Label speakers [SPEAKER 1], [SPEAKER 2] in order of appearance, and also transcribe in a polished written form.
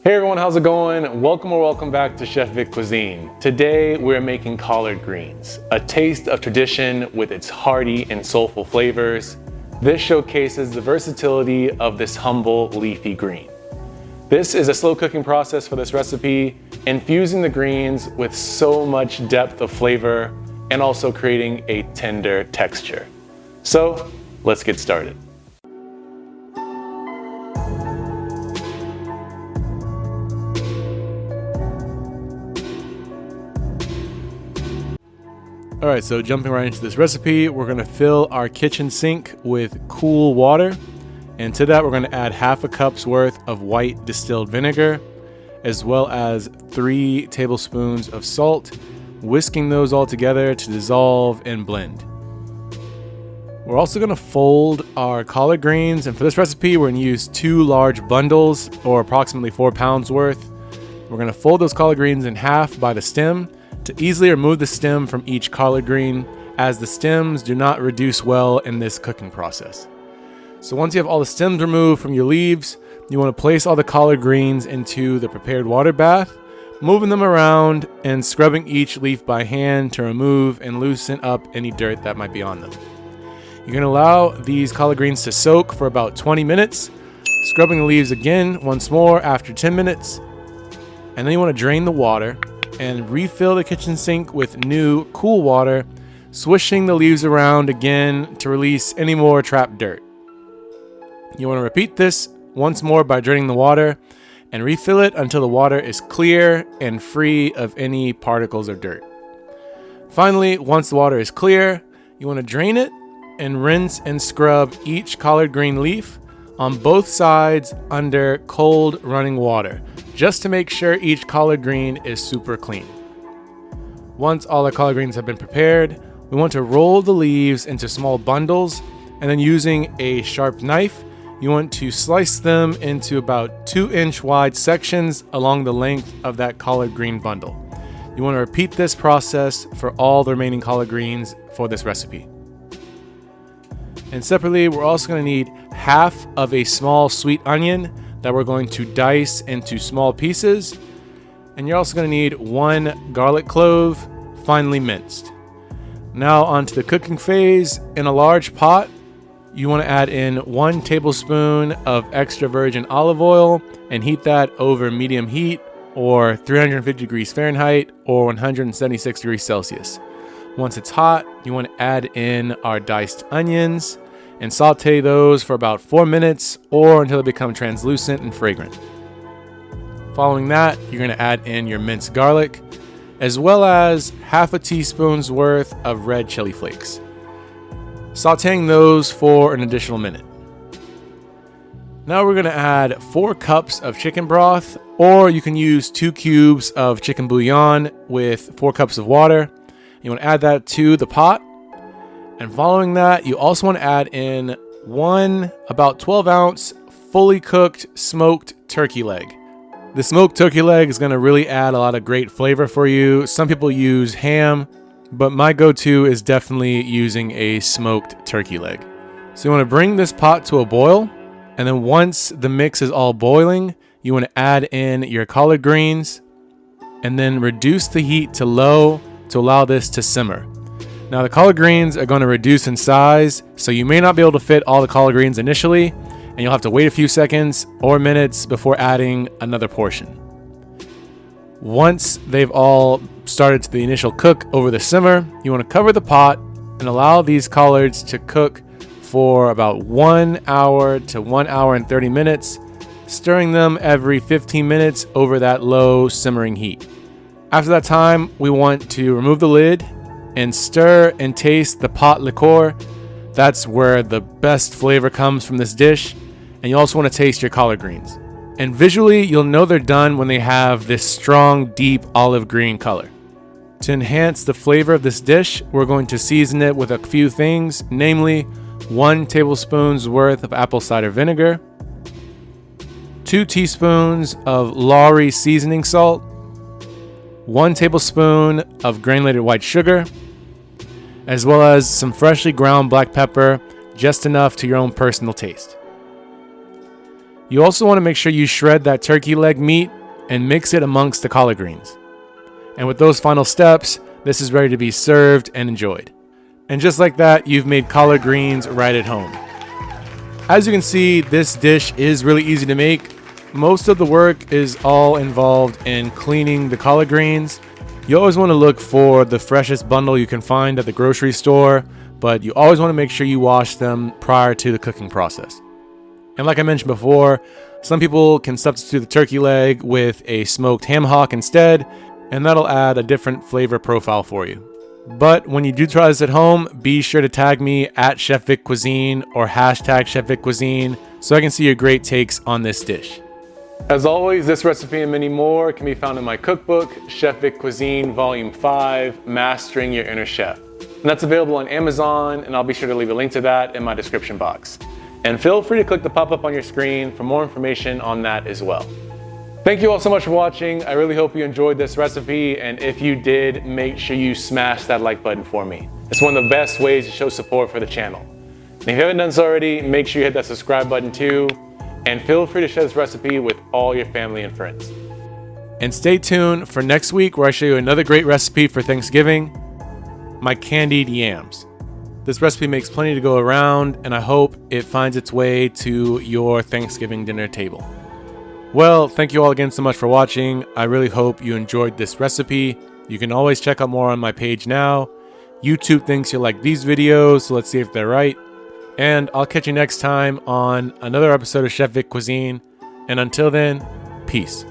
[SPEAKER 1] Hey everyone, how's it going? Welcome or welcome back to Chef Vic Cuisine. Today we're making collard greens, a taste of tradition with its hearty and soulful flavors. This showcases the versatility of this humble leafy green. This is a slow cooking process for this recipe, infusing the greens with so much depth of flavor and also creating a tender texture. So let's get started. All right, so jumping right into this recipe, we're gonna fill our kitchen sink with cool water. And to that, we're gonna add half a cup's worth of white distilled vinegar, as well as 3 tablespoons of salt, whisking those all together to dissolve and blend. We're also gonna fold our collard greens, and for this recipe, we're gonna use 2 large bundles, or approximately 4 pounds worth. We're gonna fold those collard greens in half by the stem, to easily remove the stem from each collard green, as the stems do not reduce well in this cooking process. So once you have all the stems removed from your leaves, you want to place all the collard greens into the prepared water bath, moving them around and scrubbing each leaf by hand to remove and loosen up any dirt that might be on them. You're going to allow these collard greens to soak for about 20 minutes, scrubbing the leaves again once more after 10 minutes, and then you want to drain the water and refill the kitchen sink with new cool water, swishing the leaves around again to release any more trapped dirt. You want to repeat this once more by draining the water and refill it until the water is clear and free of any particles of dirt. Finally, once the water is clear, you want to drain it and rinse and scrub each collard green leaf on both sides under cold running water, just to make sure each collard green is super clean. Once all the collard greens have been prepared, we want to roll the leaves into small bundles, and then using a sharp knife, you want to slice them into about 2-inch wide sections along the length of that collard green bundle. You want to repeat this process for all the remaining collard greens for this recipe. And separately, we're also going to need half of a small sweet onion that we're going to dice into small pieces. And you're also going to need 1 garlic clove, finely minced. Now onto the cooking phase. In a large pot, you want to add in 1 tablespoon of extra virgin olive oil and heat that over medium heat, or 350 degrees Fahrenheit or 176 degrees Celsius. Once it's hot, you want to add in our diced onions and saute those for about 4 minutes or until they become translucent and fragrant. Following that, you're going to add in your minced garlic, as well as half a teaspoon's worth of red chili flakes, sauteing those for an additional minute. Now we're going to add 4 cups of chicken broth, or you can use 2 cubes of chicken bouillon with 4 cups of water. You want to add that to the pot. And following that, you also want to add in 1 about 12-ounce fully cooked smoked turkey leg. The smoked turkey leg is going to really add a lot of great flavor for you. Some people use ham, but my go-to is definitely using a smoked turkey leg. So you want to bring this pot to a boil, and then once the mix is all boiling, you want to add in your collard greens, and then reduce the heat to low to allow this to simmer. Now the collard greens are going to reduce in size, so you may not be able to fit all the collard greens initially, and you'll have to wait a few seconds or minutes before adding another portion. Once they've all started to the initial cook over the simmer, you want to cover the pot and allow these collards to cook for about 1 hour to 1 hour and 30 minutes, stirring them every 15 minutes over that low simmering heat. After that time, we want to remove the lid and stir and taste the pot liqueur. That's where the best flavor comes from this dish. And you also want to taste your collard greens. And visually, you'll know they're done when they have this strong, deep olive green color. To enhance the flavor of this dish, we're going to season it with a few things, namely 1 tablespoon's worth of apple cider vinegar, 2 teaspoons of Lawry seasoning salt, 1 tablespoon of granulated white sugar, as well as some freshly ground black pepper, just enough to your own personal taste. You also want to make sure you shred that turkey leg meat and mix it amongst the collard greens. And with those final steps, this is ready to be served and enjoyed. And just like that, you've made collard greens right at home. As you can see, this dish is really easy to make. Most of the work is all involved in cleaning the collard greens. You always want to look for the freshest bundle you can find at the grocery store, but you always want to make sure you wash them prior to the cooking process. And like I mentioned before, some people can substitute the turkey leg with a smoked ham hock instead, and that'll add a different flavor profile for you. But when you do try this at home, be sure to tag me at Chef Vic Cuisine or hashtag Chef Vic Cuisine so I can see your great takes on this dish. As always, this recipe and many more can be found in my cookbook, Chef Vic Cuisine Volume 5, Mastering Your Inner Chef. And that's available on Amazon, and I'll be sure to leave a link to that in my description box. And feel free to click the pop-up on your screen for more information on that as well. Thank you all so much for watching. I really hope you enjoyed this recipe, and if you did, make sure you smash that like button for me. It's one of the best ways to show support for the channel. And if you haven't done so already, make sure you hit that subscribe button too, and feel free to share this recipe with all your family and friends. And stay tuned for next week where I show you another great recipe for Thanksgiving, my candied yams. This recipe makes plenty to go around, and I hope it finds its way to your Thanksgiving dinner table. Well, thank you all again so much for watching. I really hope you enjoyed this recipe. You can always check out more on my page now. YouTube thinks you'll like these videos, so let's see if they're right. And I'll catch you next time on another episode of Chef Vic Cuisine. And until then, peace.